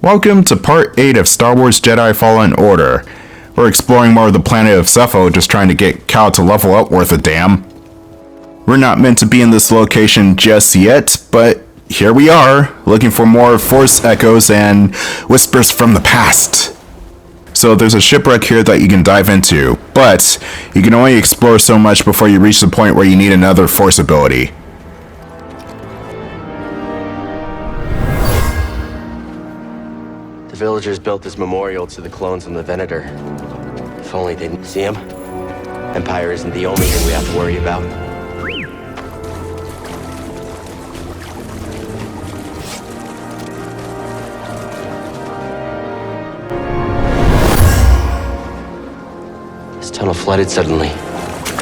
Welcome to part 8 of Star Wars Jedi Fallen Order. We're exploring more of the planet of Cepho, just trying to get Cal to level up worth a damn. We're not meant to be in this location just yet, but here we are, looking for more Force echoes and whispers from the past. So there's a shipwreck here that you can dive into, but you can only explore so much before you reach the point where you need another Force ability. The villagers built this memorial to the clones on the Venator. If only they didn't see him. Empire isn't the only thing we have to worry about. This tunnel flooded suddenly.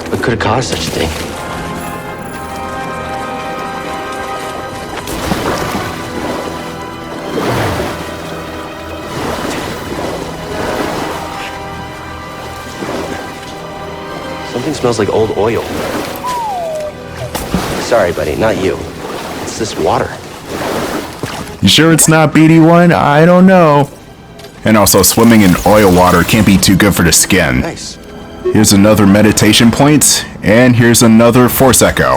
What could have caused such a thing? Something smells like old oil. Sorry, buddy, not you. It's this water. You sure it's not BD1? I don't know. And also, swimming in oil water can't be too good for the skin. Nice. Here's another meditation point, and here's another Force Echo.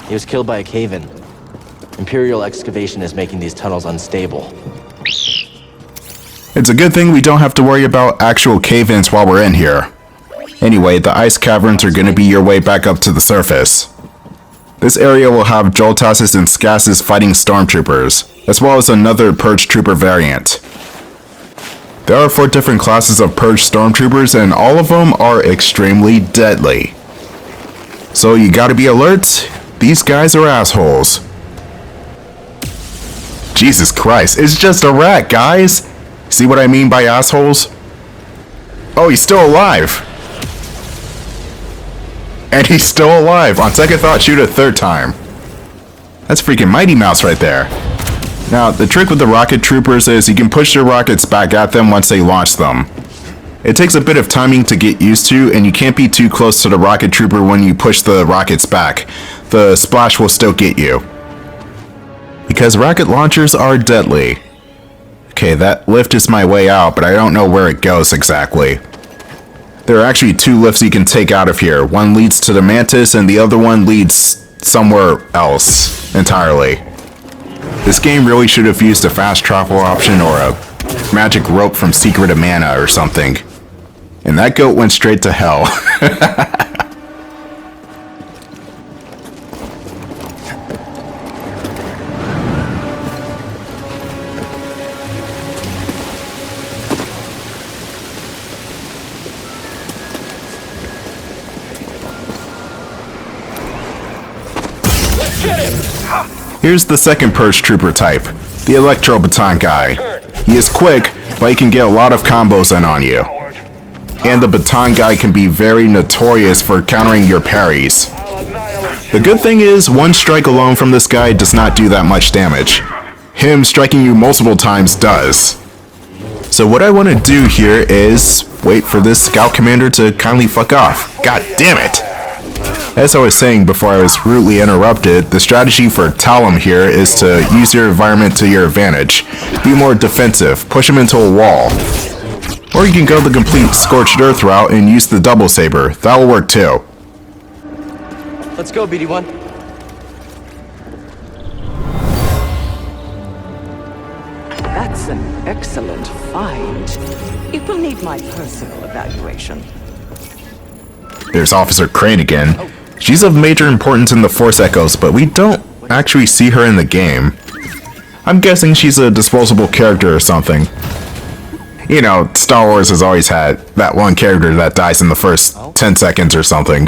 He was killed by a cave-in. Imperial excavation is making these tunnels unstable. It's a good thing we don't have to worry about actual cave-ins while we're in here. Anyway, the ice caverns are going to be your way back up to the surface. This area will have Joltases and Scases fighting stormtroopers, as well as another Purge Trooper variant. There are 4 different classes of Purge stormtroopers, and all of them are extremely deadly. So you gotta be alert, these guys are assholes. Jesus Christ, it's just a rat, guys! See what I mean by assholes? Oh, he's still alive! And he's still alive! On second thought, shoot a third time. That's freaking Mighty Mouse right there. Now, the trick with the rocket troopers is you can push your rockets back at them once they launch them. It takes a bit of timing to get used to, and you can't be too close to the rocket trooper when you push the rockets back. The splash will still get you. Because rocket launchers are deadly. Okay, that lift is my way out, but I don't know where it goes exactly. There are actually 2 lifts you can take out of here. One leads to the Mantis, and the other one leads somewhere else entirely. This game really should have used a fast travel option or a magic rope from Secret of Mana or something. And that goat went straight to hell. Here's the second Purge Trooper type, the Electro Baton guy. He is quick, but he can get a lot of combos in on you. And the Baton guy can be very notorious for countering your parries. The good thing is, one strike alone from this guy does not do that much damage. Him striking you multiple times does. So what I want to do here is wait for this Scout Commander to kindly fuck off. God damn it! As I was saying before I was rudely interrupted, the strategy for Talum here is to use your environment to your advantage. Be more defensive, push him into a wall. Or you can go the complete Scorched Earth route and use the Double Saber. That will work too. Let's go, BD1. That's an excellent find. It will need my personal evaluation. There's Officer Crane again. She's of major importance in the Force Echoes, but we don't actually see her in the game. I'm guessing she's a disposable character or something. You know, Star Wars has always had that one character that dies in the first 10 seconds or something.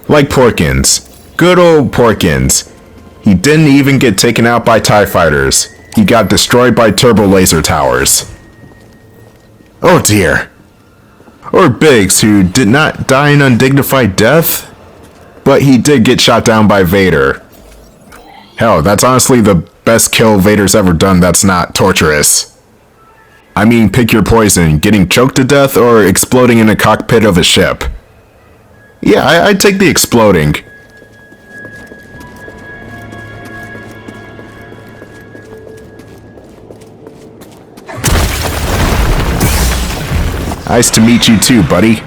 Like Porkins. Good old Porkins. He didn't even get taken out by TIE fighters. He got destroyed by turbo laser towers. Oh dear. Or Biggs, who did not die an undignified death, but he did get shot down by Vader. Hell, that's honestly the best kill Vader's ever done that's not torturous. I mean, pick your poison, getting choked to death or exploding in the cockpit of a ship. Yeah, I'd take the exploding. Nice to meet you too, buddy.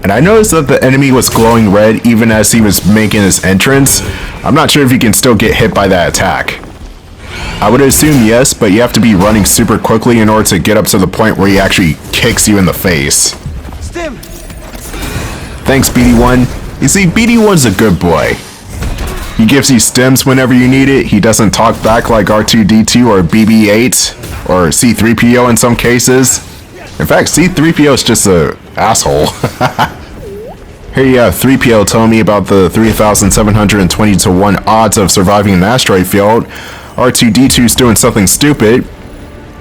And I noticed that the enemy was glowing red even as he was making his entrance. I'm not sure if you can still get hit by that attack. I would assume yes, but you have to be running super quickly in order to get up to the point where he actually kicks you in the face. Stim! Thanks, BD1. You see, BD1's a good boy. He gives you stims whenever you need it. He doesn't talk back like R2-D2 or BB-8 or C-3PO in some cases. In fact, C-3PO is just a asshole. Here you have 3PO telling me about the 3,720 to 1 odds of surviving an asteroid field. R2-D2's doing something stupid.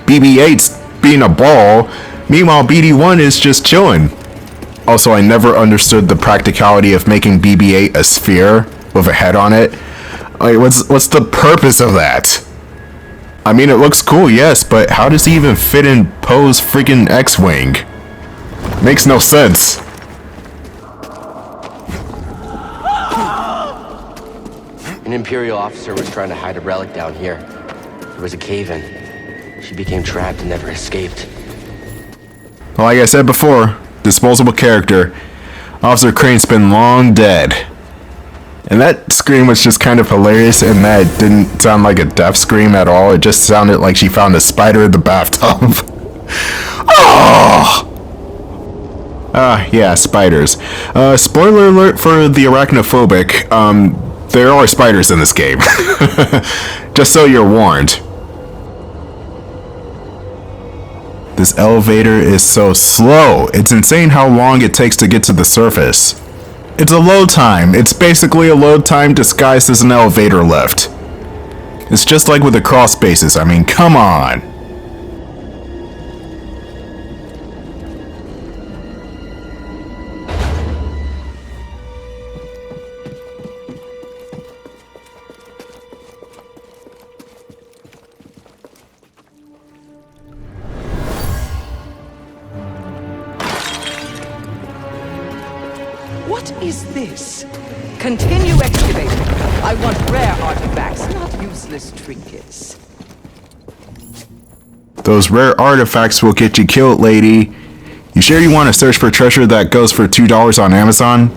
BB-8's being a ball. Meanwhile, BD-1 is just chilling. Also, I never understood the practicality of making BB-8 a sphere with a head on it. Like, what's the purpose of that? I mean, it looks cool, yes, but how does he even fit in Poe's freaking X-Wing? Makes no sense. An Imperial officer was trying to hide a relic down here. There was a cave-in. She became trapped and never escaped. Well, like I said before, disposable character. Officer Crane's been long dead. And that scream was just kind of hilarious in that it didn't sound like a death scream at all. It just sounded like she found a spider in the bathtub. Oh! Yeah, spiders. Spoiler alert for the arachnophobic. There are spiders in this game. Just so you're warned. This elevator is so slow. It's insane how long it takes to get to the surface. It's a load time. It's basically a load time disguised as an elevator lift. It's just like with the crawl spaces. I mean, come on. What is this? Continue excavating. I want rare artifacts, not useless trinkets. Those rare artifacts will get you killed, lady. You sure you want to search for treasure that goes for $2 on Amazon?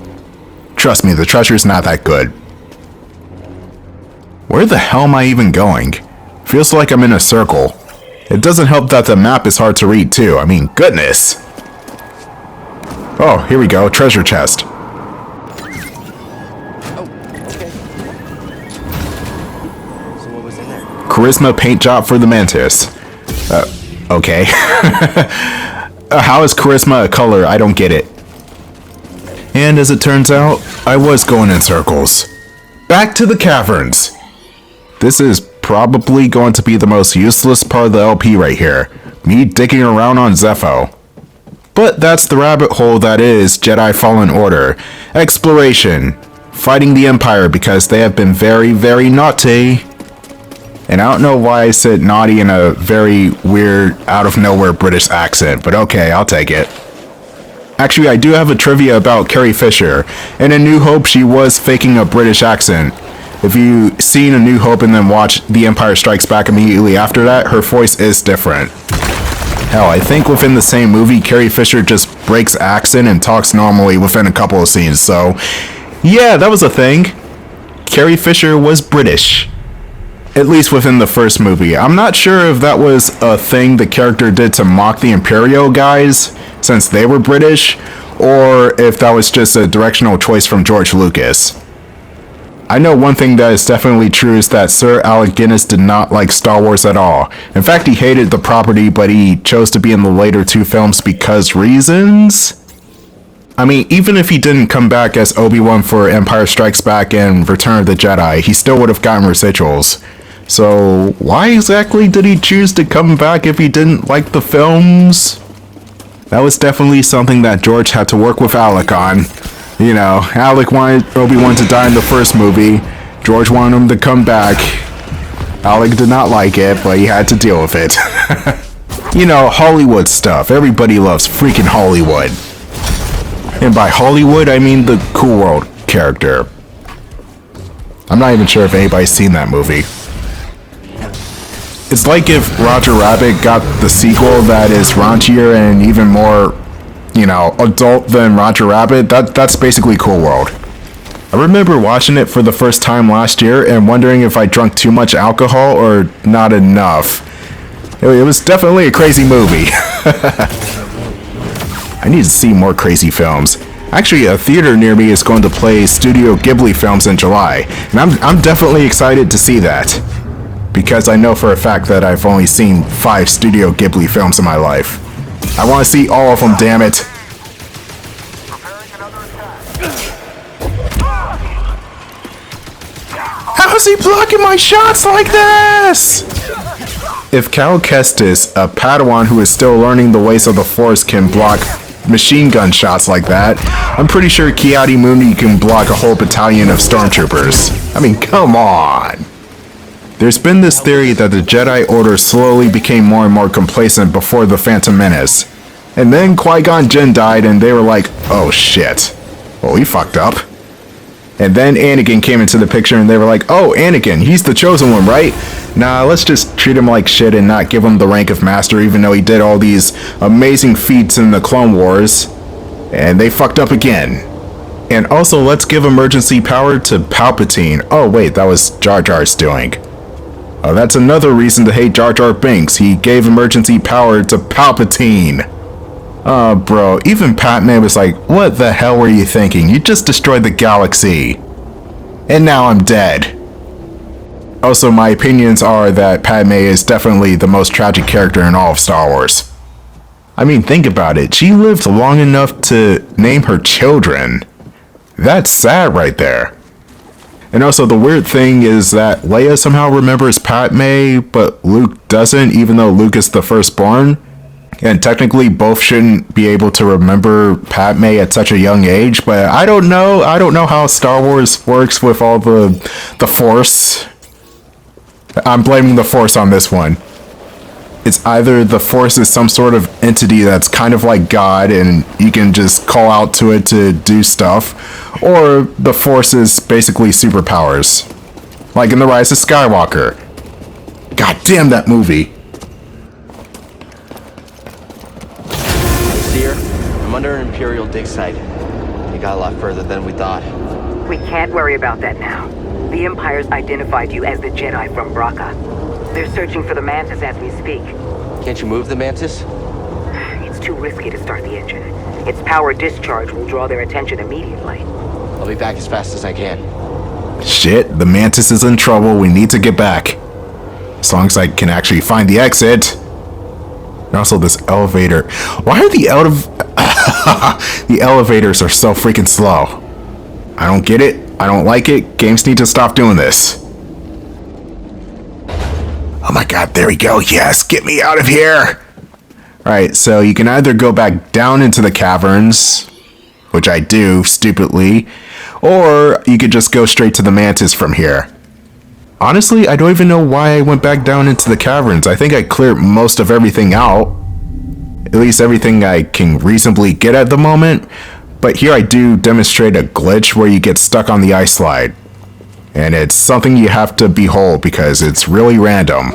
Trust me, the treasure's not that good. Where the hell am I even going? Feels like I'm in a circle. It doesn't help that the map is hard to read too. I mean, goodness. Oh, here we go. Treasure chest. Charisma paint job for the Mantis. Okay. How is charisma a color? I don't get it. And as it turns out, I was going in circles. Back to the caverns. This is probably going to be the most useless part of the LP right here. Me digging around on Zepho. But that's the rabbit hole that is Jedi Fallen Order. Exploration. Fighting the Empire because they have been very, very naughty. And I don't know why I said naughty in a very weird, out-of-nowhere British accent, but okay, I'll take it. Actually, I do have a trivia about Carrie Fisher. In A New Hope, she was faking a British accent. If you've seen A New Hope and then watch The Empire Strikes Back immediately after that, her voice is different. Hell, I think within the same movie, Carrie Fisher just breaks accent and talks normally within a couple of scenes, so... yeah, that was a thing. Carrie Fisher was British. At least within the first movie. I'm not sure if that was a thing the character did to mock the Imperial guys, since they were British, or if that was just a directional choice from George Lucas. I know one thing that is definitely true is that Sir Alec Guinness did not like Star Wars at all. In fact, he hated the property, but he chose to be in the later two films because reasons? I mean, even if he didn't come back as Obi-Wan for Empire Strikes Back and Return of the Jedi, he still would have gotten residuals. So, why exactly did he choose to come back if he didn't like the films? That was definitely something that George had to work with Alec on. You know, Alec wanted Obi-Wan to die in the first movie. George wanted him to come back. Alec did not like it, but he had to deal with it. You know, Hollywood stuff. Everybody loves freaking Hollywood. And by Hollywood, I mean the Cool World character. I'm not even sure if anybody's seen that movie. It's like if Roger Rabbit got the sequel that is raunchier and even more, you know, adult than Roger Rabbit. That's basically Cool World. I remember watching it for the first time last year and wondering if I drunk too much alcohol or not enough. It was definitely a crazy movie. I need to see more crazy films. Actually, a theater near me is going to play Studio Ghibli films in July, and I'm definitely excited to see that. Because I know for a fact that I've only seen 5 Studio Ghibli films in my life. I want to see all of them, damn it. How's he blocking my shots like this? If Cal Kestis, a Padawan who is still learning the ways of the Force, can block machine gun shots like that, I'm pretty sure Ki-Adi-Mundi can block a whole battalion of stormtroopers. I mean, come on. There's been this theory that the Jedi Order slowly became more and more complacent before the Phantom Menace. And then Qui-Gon Jinn died and they were like, oh shit. Well, we fucked up. And then Anakin came into the picture and they were like, oh, Anakin, he's the chosen one, right? Nah, let's just treat him like shit and not give him the rank of master even though he did all these amazing feats in the Clone Wars. And they fucked up again. And also, let's give emergency power to Palpatine. Oh wait, that was Jar Jar's doing. Oh, that's another reason to hate Jar Jar Binks. He gave emergency power to Palpatine. Oh, bro, even Padme was like, what the hell were you thinking? You just destroyed the galaxy. And now I'm dead. Also, my opinions are that Padme is definitely the most tragic character in all of Star Wars. I mean, think about it. She lived long enough to name her children. That's sad right there. And also, the weird thing is that Leia somehow remembers Padme, but Luke doesn't, even though Luke is the firstborn. And technically, both shouldn't be able to remember Padme at such a young age, but I don't know. I don't know how Star Wars works with all the Force. I'm blaming the Force on this one. It's either the Force is some sort of entity that's kind of like God and you can just call out to it to do stuff, or the Force is basically superpowers. Like in The Rise of Skywalker. God damn that movie. Cere, I'm under an Imperial dig site. We got a lot further than we thought. We can't worry about that now. The Empire's identified you as the Jedi from Bracca. They're searching for the Mantis as we speak. Can't you move the Mantis? It's too risky to start the engine. Its power discharge will draw their attention immediately. I'll be back as fast as I can. Shit, the Mantis is in trouble. We need to get back. As long as I can actually find the exit. And also this elevator. Why are the the elevators are so freaking slow? I don't get it. I don't like it. Games need to stop doing this. Oh my god, there we go. Yes, get me out of here. Alright, so you can either go back down into the caverns, which I do, stupidly, or you could just go straight to the Mantis from here. Honestly, I don't even know why I went back down into the caverns. I think I cleared most of everything out. At least everything I can reasonably get at the moment. But here I do demonstrate a glitch where you get stuck on the ice slide. And it's something you have to behold because it's really random.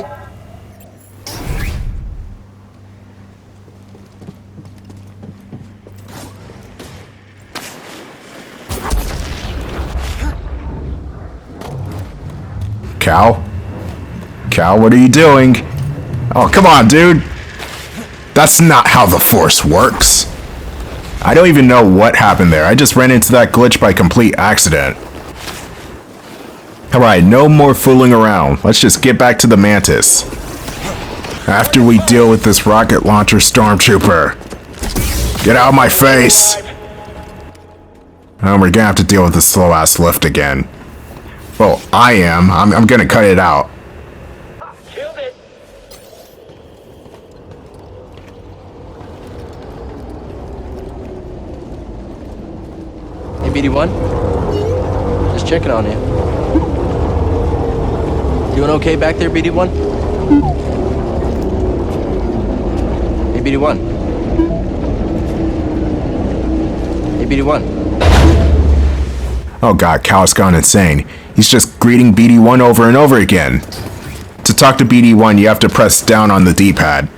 Cal? Cal, what are you doing? Oh, come on, dude. That's not how the Force works. I don't even know what happened there. I just ran into that glitch by complete accident. Alright, no more fooling around. Let's just get back to the Mantis. After we deal with this rocket launcher stormtrooper. Get out of my face! We're gonna have to deal with this slow-ass lift again. Well, I am. I'm gonna cut it out. Killed it. Hey, BD-1? Just checking on you. Doing okay back there, BD-1? BD1. Hey, BD1. Oh god, Cal's gone insane. He's just greeting BD1 over and over again. To talk to BD1, you have to press down on the D-pad.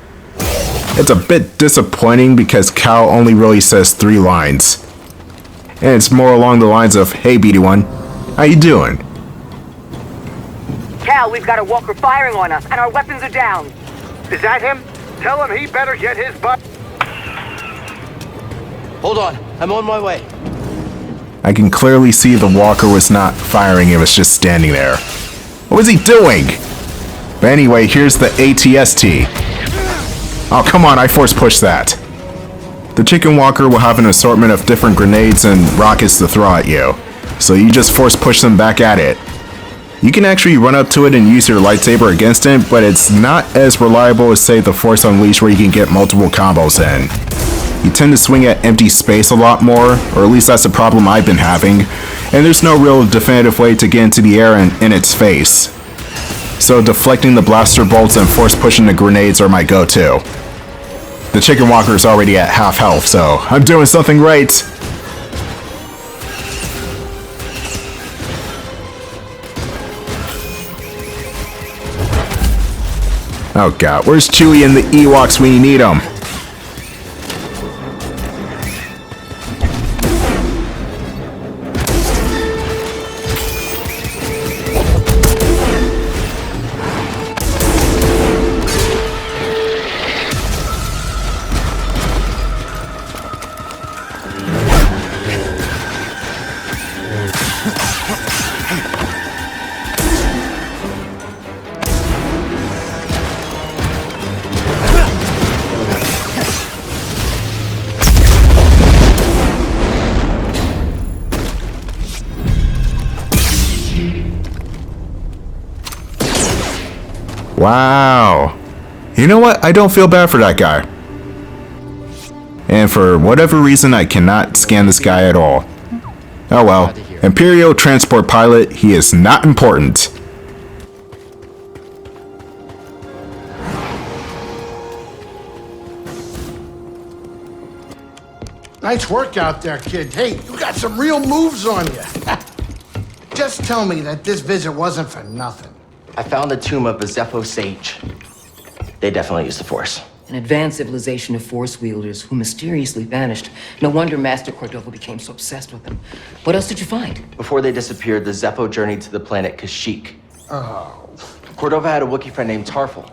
It's a bit disappointing because Cal only really says 3 lines. And it's more along the lines of, "Hey BD1, how you doing?" Cal, we've got a walker firing on us, and our weapons are down. Is that him? Tell him he better get his butt. Hold on, I'm on my way. I can clearly see the walker was not firing, it was just standing there. What was he doing? But anyway, here's the ATST. Oh, come on, I force pushed that. The chicken walker will have an assortment of different grenades and rockets to throw at you, so you just force push them back at it. You can actually run up to it and use your lightsaber against it, but it's not as reliable as, say, the Force Unleashed, where you can get multiple combos in. You tend to swing at empty space a lot more, or at least that's the problem I've been having, and there's no real definitive way to get into the air in its face. So deflecting the blaster bolts and force pushing the grenades are my go-to. The chicken walker is already at half health, so I'm doing something right. Oh god, where's Chewie and the Ewoks when you need them? Wow. You know what? I don't feel bad for that guy. And for whatever reason, I cannot scan this guy at all. Oh well. Imperial transport pilot, he is not important. Nice work out there, kid. Hey, you got some real moves on you. Just tell me that this visit wasn't for nothing. I found the tomb of a Zeppo sage. They definitely used the Force. An advanced civilization of Force wielders who mysteriously vanished. No wonder Master Cordova became so obsessed with them. What else did you find? Before they disappeared, the Zeppo journeyed to the planet Kashyyyk. Oh. Cordova had a Wookiee friend named Tarful.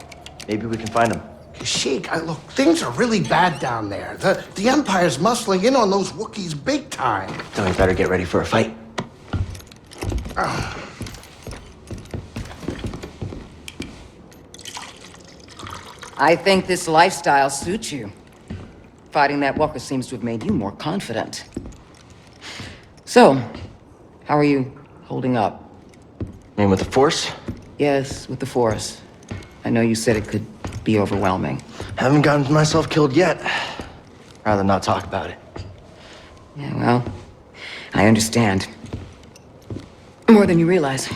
Maybe we can find him. Sheik, look, things are really bad down there. The Empire's muscling in on those Wookiees big time. Then we better get ready for a fight. I think this lifestyle suits you. Fighting that walker seems to have made you more confident. So, how are you holding up? I mean, with the Force? Yes, with the Force. I know you said it could be overwhelming. Haven't gotten myself killed yet. Rather not talk about it. Yeah, well, I understand. More than you realize.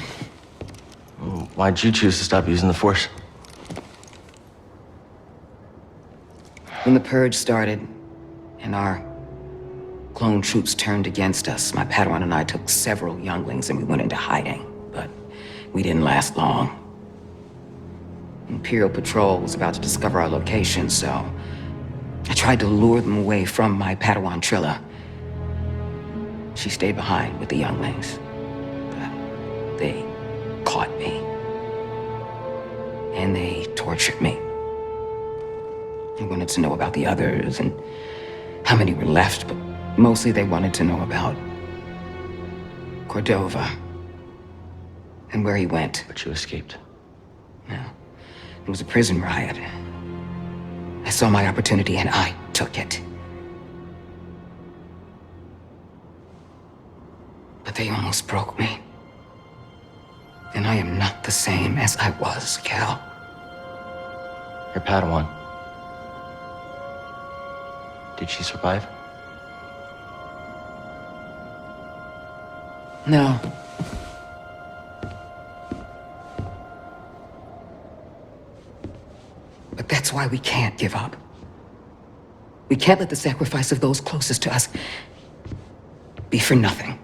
Why'd you choose to stop using the Force? When the Purge started, and our clone troops turned against us, my Padawan and I took several younglings and we went into hiding. But we didn't last long. Imperial Patrol was about to discover our location, so I tried to lure them away from my Padawan Trilla. She stayed behind with the younglings, but they caught me. And they tortured me. They wanted to know about the others and how many were left, but mostly they wanted to know about Cordova and where he went. But you escaped. Yeah. It was a prison riot. I saw my opportunity and I took it. But they almost broke me. And I am not the same as I was, Cal. Your Padawan. Did she survive? No. But that's why we can't give up. We can't let the sacrifice of those closest to us be for nothing.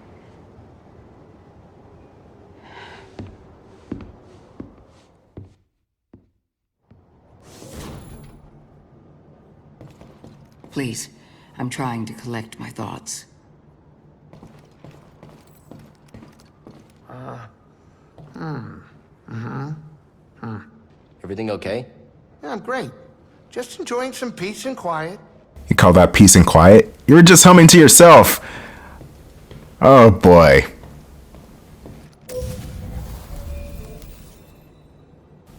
Please, I'm trying to collect my thoughts. Everything okay? Yeah, I'm great. Just enjoying some peace and quiet. You call that peace and quiet? You were just humming to yourself. Oh boy.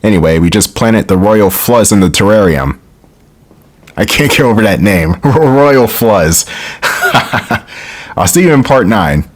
Anyway, we just planted the royal fuzz in the terrarium. I can't get over that name. Royal Fuzz. I'll see you in part 9.